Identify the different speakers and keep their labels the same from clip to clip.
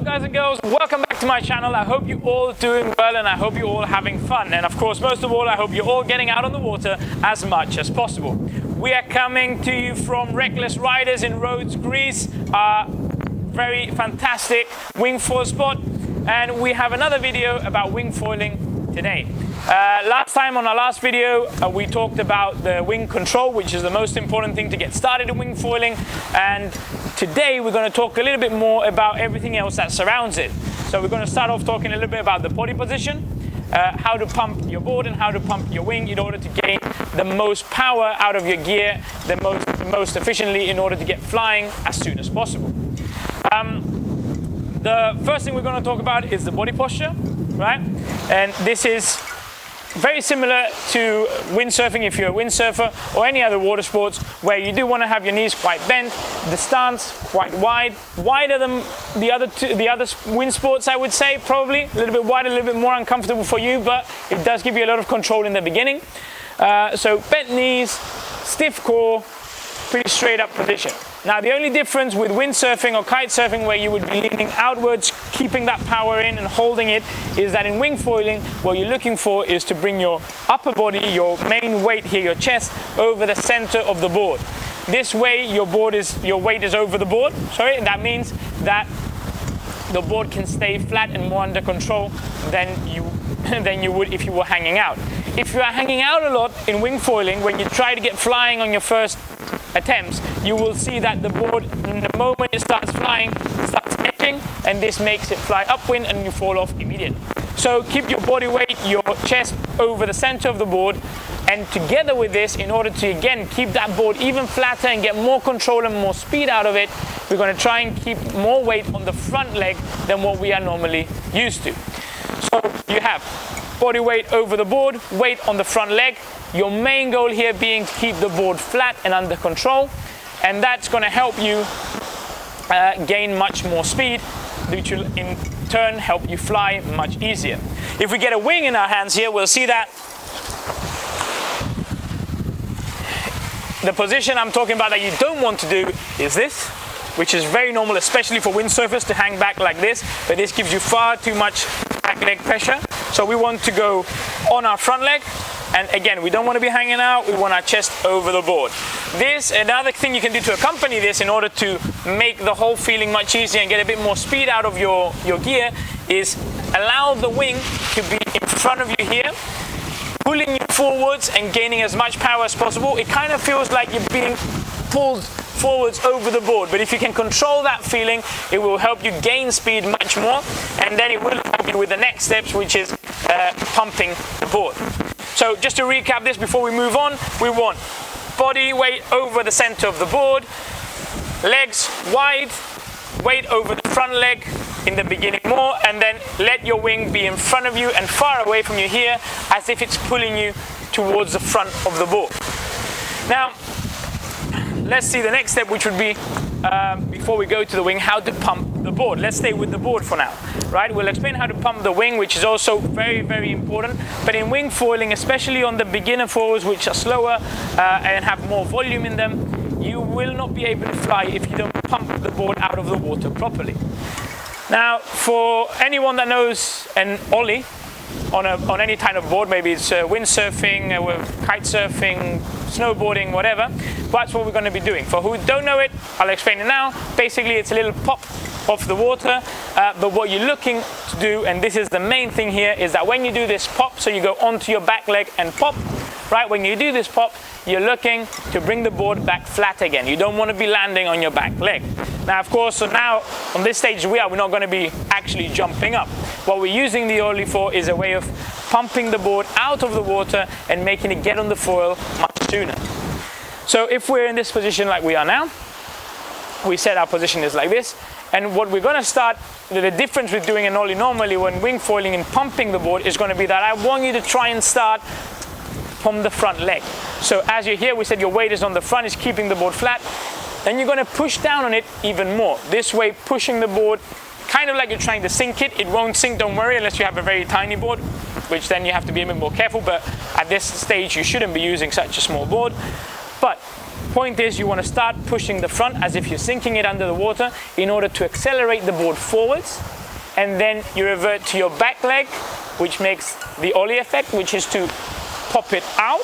Speaker 1: guys and girls, welcome back to my channel. I hope you're all doing well and I hope you're all having fun. And of course, most of all, I hope you're all getting out on the water as much as possible. We are coming to you from Reckless Riders in Rhodes, Greece, a very fantastic wingfoil spot. And we have another video about wingfoiling today. Last time on our last video, we talked about the wing control, which is the most important thing to get started in wingfoiling. And today we're going to talk a little bit more about everything else that surrounds it. So we're going to start off talking a little bit about the body position, how to pump your board and how to pump your wing in order to gain the most power out of your gear, the most efficiently in order to get flying as soon as possible. The first thing we're going to talk about is the body posture, right? And this is very similar to windsurfing if you're a windsurfer or any other water sports, where you do want to have your knees quite bent, the stance quite wide, wider than the other wind sports, I would say, probably a little bit wider, a little bit more uncomfortable for you, but it does give you a lot of control in the beginning. So bent knees, stiff core, pretty straight up position. Now the only difference with windsurfing or kite surfing, where you would be leaning outwards, keeping that power in and holding it, is that in wingfoiling, what you're looking for is to bring your upper body, your main weight here, your chest, over the center of the board. This way your weight is over the board, sorry, and that means that the board can stay flat and more under control than you would if you were hanging out. If you are hanging out a lot in wingfoiling, when you try to get flying on your first attempts, you will see that the board, the moment it starts flying, starts edging, and this makes it fly upwind and you fall off immediately. So keep your body weight, your chest over the center of the board, and together with this, in order to again keep that board even flatter and get more control and more speed out of it, we're going to try and keep more weight on the front leg than what we are normally used to. So you have body weight over the board, weight on the front leg. Your main goal here being to keep the board flat and under control, and that's going to help you gain much more speed, which will in turn help you fly much easier. If we get a wing in our hands here, we'll see that the position I'm talking about that you don't want to do is this, which is very normal, especially for windsurfers, to hang back like this, but this gives you far too much back leg pressure. So we want to go on our front leg, and again, we don't want to be hanging out, we want our chest over the board. This, another thing you can do to accompany this in order to make the whole feeling much easier and get a bit more speed out of your gear, is allow the wing to be in front of you here, pulling you forwards and gaining as much power as possible. It kind of feels like you're being pulled forwards over the board, but if you can control that feeling, it will help you gain speed much more, and then it will help you with the next steps, which is pumping the board. So just to recap this before we move on, we want body weight over the center of the board, legs wide, weight over the front leg in the beginning more, and then let your wing be in front of you and far away from you here, as if it's pulling you towards the front of the board. Now, let's see the next step, which would be, before we go to the wing, how to pump the board. Let's stay with the board for now, right? We'll explain how to pump the wing, which is also very, very important. But in wingfoiling, especially on the beginner foils, which are slower and have more volume in them, you will not be able to fly if you don't pump the board out of the water properly. Now, for anyone that knows an ollie on any kind of board, maybe it's windsurfing, kite surfing, snowboarding, whatever, that's what we're going to be doing. For who don't know it, I'll explain it now. Basically, it's a little pop off the water, but what you're looking to do, and this is the main thing here, is that when you do this pop, so you go onto your back leg and pop, right? When you do this pop, you're looking to bring the board back flat again. You don't want to be landing on your back leg. Now, of course, so now on this stage we're not going to be actually jumping up. What we're using the ollie for is a way of pumping the board out of the water and making it get on the foil much sooner. So if we're in this position like we are now, we said our position is like this, and what we're going to start, the difference with doing an ollie normally when wingfoiling and pumping the board is going to be that I want you to try and start from the front leg. So as you're here, we said your weight is on the front, is keeping the board flat. Then you're going to push down on it even more. This way, pushing the board, kind of like you're trying to sink it. It won't sink, don't worry, unless you have a very tiny board, which then you have to be a bit more careful. But at this stage, you shouldn't be using such a small board. But point is, you want to start pushing the front as if you're sinking it under the water in order to accelerate the board forwards and then you revert to your back leg, which makes the ollie effect, which is to pop it out,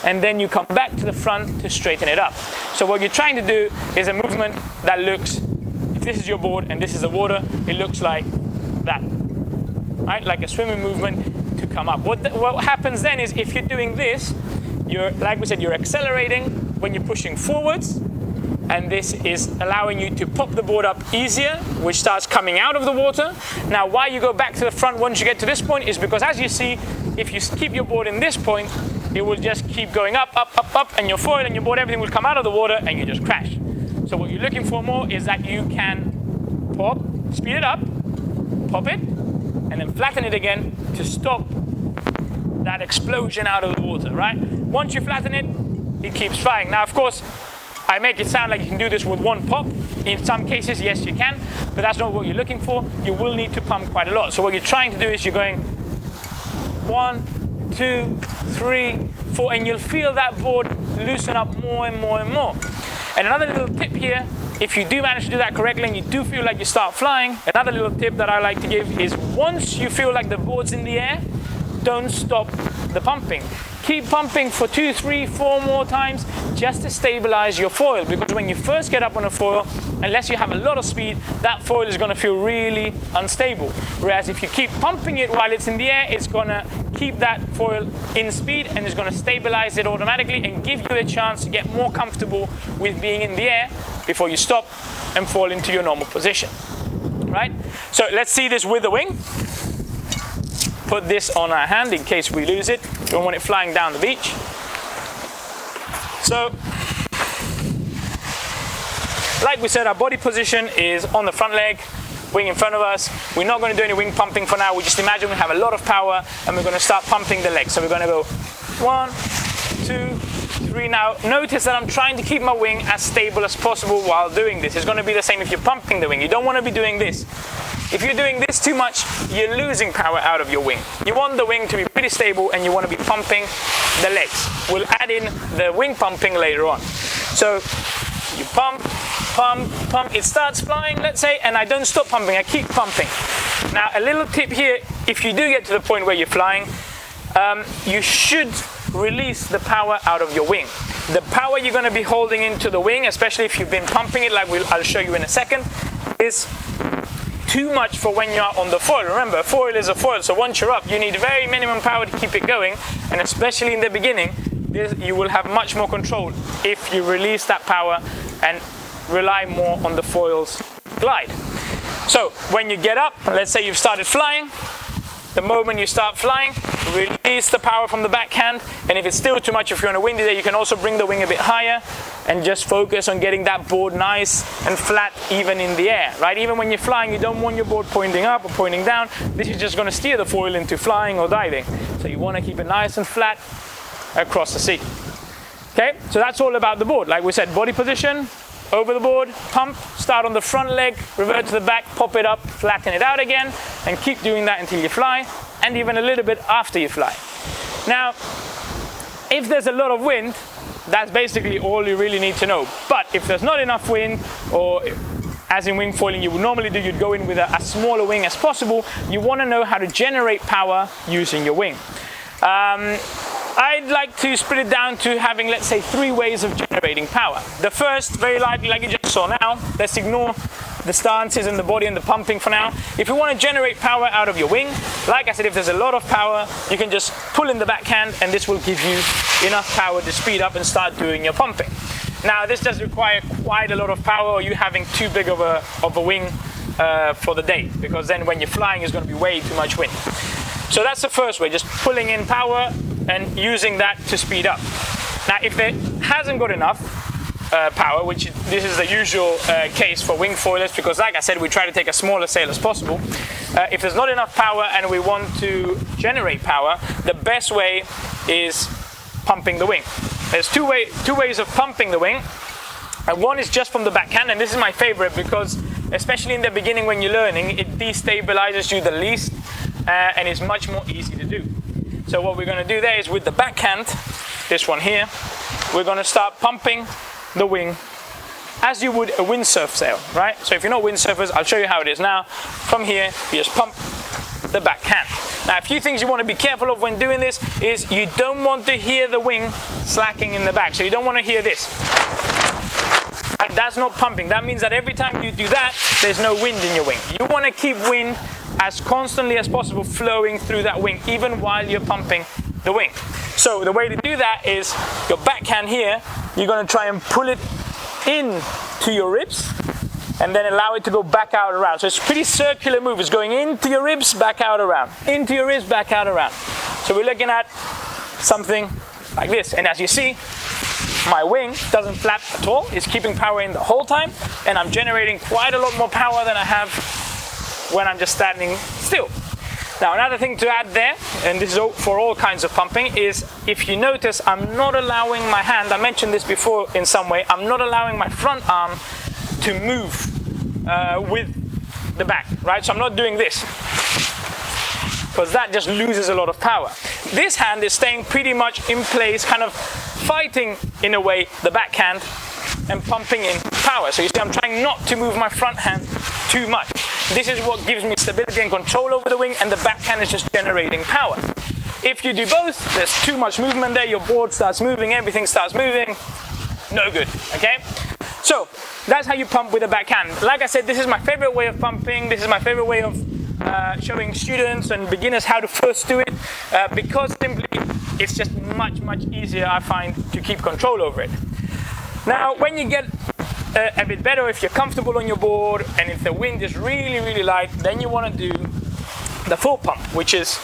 Speaker 1: and then you come back to the front to straighten it up. So what you're trying to do is a movement that looks, if this is your board and this is the water, it looks like that, right? Like a swimming movement to come up. What happens then is if you're doing this, like we said, you're accelerating when you're pushing forwards, and this is allowing you to pop the board up easier, which starts coming out of the water. Now, why you go back to the front once you get to this point is because, as you see, if you keep your board in this point, it will just keep going up, up, up, up, and your foil and your board, everything will come out of the water and you just crash. So what you're looking for more is that you can pop, speed it up, pop it, and then flatten it again to stop that explosion out of the water, right? Once you flatten it, it keeps flying. Now, of course, I make it sound like you can do this with one pop. In some cases, yes, you can, but that's not what you're looking for. You will need to pump quite a lot. So what you're trying to do is you're going 1, 2, 3, 4, and you'll feel that board loosen up more and more and more. And another little tip here, if you do manage to do that correctly and you do feel like you start flying, another little tip that I like to give is once you feel like the board's in the air, don't stop the pumping. Keep pumping for 2, 3, 4 more times just to stabilize your foil, because when you first get up on a foil, unless you have a lot of speed, that foil is going to feel really unstable. Whereas if you keep pumping it while it's in the air, it's going to keep that foil in speed and it's going to stabilize it automatically and give you a chance to get more comfortable with being in the air before you stop and fall into your normal position. Right? So let's see this with the wing. Put this on our hand in case we lose it. Don't want it flying down the beach. So, like we said, our body position is on the front leg, wing in front of us. We're not going to do any wing pumping for now. We just imagine we have a lot of power and we're going to start pumping the legs. So we're going to go 1, 2, 3. Now, notice that I'm trying to keep my wing as stable as possible while doing this. It's going to be the same if you're pumping the wing. You don't want to be doing this. If you're doing this too much, you're losing power out of your wing. You want the wing to be pretty stable and you want to be pumping the legs. We'll add in the wing pumping later on. So you pump, pump, pump. It starts flying, let's say, and I don't stop pumping. I keep pumping. Now, a little tip here, if you do get to the point where you're flying, you should release the power out of your wing. The power you're going to be holding into the wing, especially if you've been pumping it like I'll show you in a second, is too much for when you're on the foil. Remember, a foil is a foil, so once you're up, you need very minimum power to keep it going, and especially in the beginning, you will have much more control if you release that power and rely more on the foil's glide. So when you get up, let's say you've started flying, the moment you start flying, release the power from the backhand, and if it's still too much, if you're on a windy day, you can also bring the wing a bit higher and just focus on getting that board nice and flat even in the air, right? Even when you're flying, you don't want your board pointing up or pointing down. This is just going to steer the foil into flying or diving. So you want to keep it nice and flat across the sea. Okay, so that's all about the board. Like we said, body position, over the board, pump, start on the front leg, revert to the back, pop it up, flatten it out again, and keep doing that until you fly, and even a little bit after you fly. Now, if there's a lot of wind, that's basically all you really need to know. But if there's not enough wind, or as in wing foiling you would normally do, you'd go in with a smaller wing as possible, you want to know how to generate power using your wing. I'd like to split it down to having, let's say, 3 ways of generating power. The first, very likely, like you just saw now, let's ignore the stances and the body and the pumping for now. If you want to generate power out of your wing, like I said, if there's a lot of power, you can just pull in the backhand and this will give you enough power to speed up and start doing your pumping. Now, this does require quite a lot of power, or you having too big of a wing for the day, because then when you're flying, it's going to be way too much wind. So that's the first way, just pulling in power and using that to speed up. Now, if it hasn't got enough power, which this is the usual case for wing foilers, because like I said, we try to take a smaller sail as possible. If there's not enough power and we want to generate power, the best way is pumping the wing. There's two ways of pumping the wing. And one is just from the backhand, and this is my favorite because especially in the beginning when you're learning, it destabilizes you the least and it's much more easy to do. So what we're going to do there is with the backhand, this one here, we're going to start pumping the wing as you would a windsurf sail, right? So if you're not windsurfers, I'll show you how it is now. From here, you just pump the backhand. Now, a few things you want to be careful of when doing this is you don't want to hear the wing slacking in the back. So you don't want to hear this. That's not pumping. That means that every time you do that, there's no wind in your wing. You want to keep wind as constantly as possible flowing through that wing, even while you're pumping the wing. So the way to do that is your backhand here, you're going to try and pull it in to your ribs and then allow it to go back out around. So it's a pretty circular move. It's going into your ribs, back out around. Into your ribs, back out around. So we're looking at something like this. And as you see, my wing doesn't flap at all. It's keeping power in the whole time, and I'm generating quite a lot more power than I have when I'm just standing still. Now, another thing to add there, and this is for all kinds of pumping, is if you notice, I'm not allowing my hand, I mentioned this before in some way, I'm not allowing my front arm to move with the back, right? So I'm not doing this, because that just loses a lot of power. This hand is staying pretty much in place, kind of fighting, in a way, the backhand and pumping in power. So you see, I'm trying not to move my front hand too much. This is what gives me stability and control over the wing, and the backhand is just generating power. If you do both, there's too much movement there, your board starts moving, everything starts moving, no good, okay? So, that's how you pump with a backhand. Like I said, this is my favorite way of pumping, this is my favorite way of showing students and beginners how to first do it, because simply it's just much easier, I find, to keep control over it. Now, when you get a bit better, if you're comfortable on your board and if the wind is really light, then you want to do the full pump, which is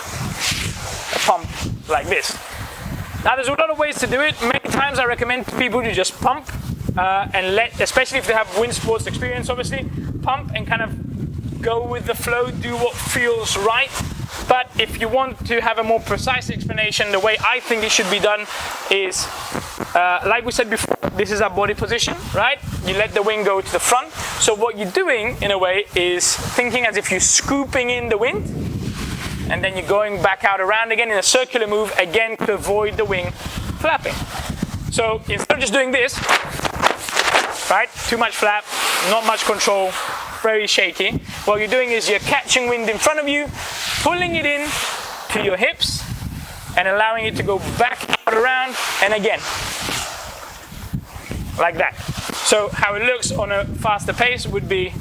Speaker 1: a pump like this. Now, there's a lot of ways to do it. Many times I recommend people to just pump and let, especially if they have wind sports experience, obviously, pump and kind of go with the flow, do what feels right. But if you want to have a more precise explanation, the way I think it should be done is, like we said before, this is our body position, right? You let the wing go to the front. So what you're doing, in a way, is thinking as if you're scooping in the wind, and then you're going back out around again in a circular move, again, to avoid the wing flapping. So instead of just doing this, right, too much flap, not much control, very shaky, what you're doing is you're catching wind in front of you, pulling it in to your hips and allowing it to go back out around, and again, like that. So how it looks on a faster pace would be,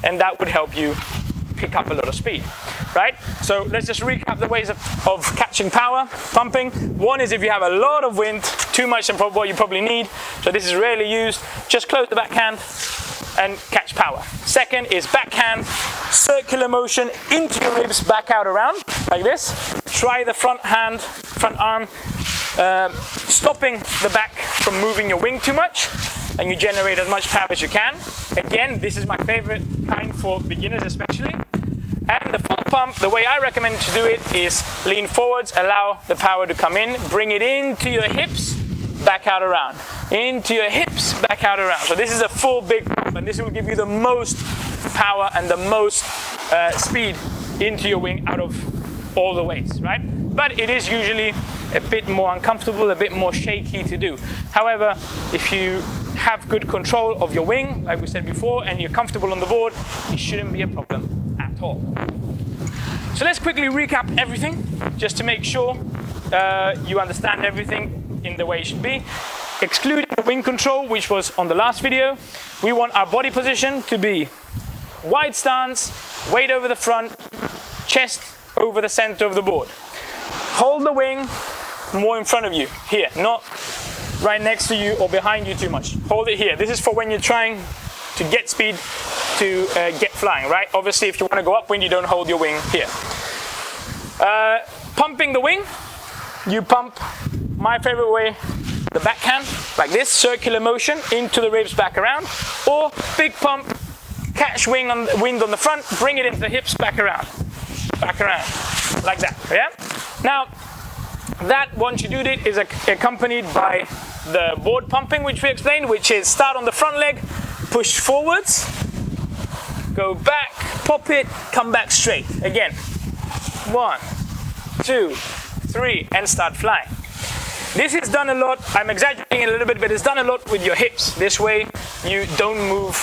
Speaker 1: and that would help you pick up a lot of speed, right? So let's just recap the ways of catching power, pumping. One is if you have a lot of wind, too much than what you probably need, so this is rarely used, just close the backhand and catch power. Second is backhand, circular motion into your ribs, back out around, like this. Try the front arm, stopping the back from moving your wing too much, and you generate as much power as you can. Again, this is my favorite kind for beginners especially. And the full pump, the way I recommend to do it is lean forwards, allow the power to come in, bring it into your hips, back out around. Into your hips, back out around. So this is a full big pump, and this will give you the most power and the most speed into your wing out of all the ways, right? But it is usually a bit more uncomfortable, a bit more shaky to do. However, if you have good control of your wing, like we said before, and you're comfortable on the board, it shouldn't be a problem at all. So let's quickly recap everything, just to make sure you understand everything in the way it should be. Excluding the wing control, which was on the last video, we want our body position to be wide stance, weight over the front, chest over the center of the board. Hold the wing more in front of you, here, not right next to you or behind you too much. Hold it here. This is for when you're trying to get speed to get flying, right? Obviously, if you want to go upwind, you don't hold your wing here. Pumping the wing, you pump, my favorite way, the backhand, like this, circular motion into the ribs, back around, or big pump, catch wind on the front, bring it into the hips, back around, like that, yeah? Now, that, once you do it, is accompanied by the board pumping, which we explained, which is start on the front leg, push forwards, go back, pop it, come back straight. Again, 1, 2, 3, and start flying. This is done a lot, I'm exaggerating a little bit, but it's done a lot with your hips. This way you don't move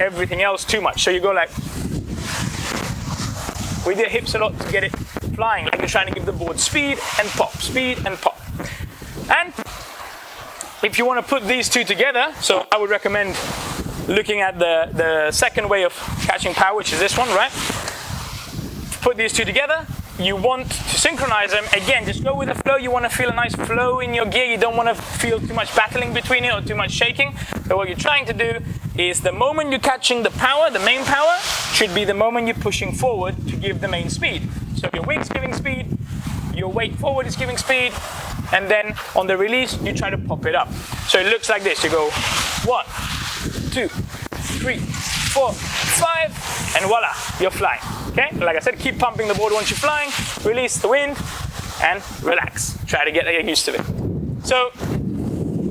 Speaker 1: everything else too much. So you go like, with your hips a lot to get it flying, like you're trying to give the board speed and pop, speed and pop. And if you want to put these two together, so I would recommend looking at the second way of catching power, which is this one, right? Put these two together. You want to synchronize them. Again, just go with the flow. You want to feel a nice flow in your gear. You don't want to feel too much battling between it or too much shaking. So what you're trying to do is the moment you're catching the power, the main power, should be the moment you're pushing forward to give the main speed. So your wing's giving speed, your weight forward is giving speed, and then on the release, you try to pop it up. So it looks like this. You go 1, 2, 3, 4, 5, and voila, you're flying. Okay, like I said, keep pumping the board once you're flying, release the wind, and relax. Try to get used to it. So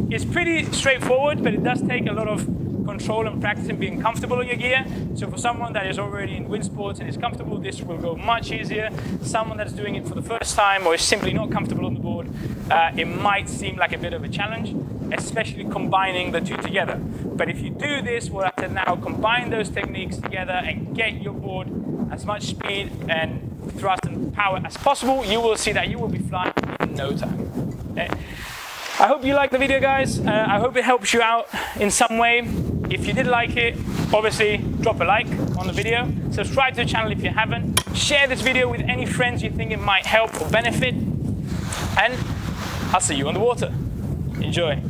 Speaker 1: it's pretty straightforward, but it does take a lot of control and practice and being comfortable in your gear. So for someone that is already in wind sports and is comfortable, this will go much easier. Someone that's doing it for the first time or is simply not comfortable on the board, it might seem like a bit of a challenge, especially combining the two together. But if you do this, we'll have to now combine those techniques together and get your board as much speed and thrust and power as possible. You will see that you will be flying in no time. Okay? I hope you liked the video, guys. I hope it helps you out in some way. If you did like it, obviously drop a like on the video. Subscribe to the channel if you haven't. Share this video with any friends you think it might help or benefit. And I'll see you on the water. Enjoy.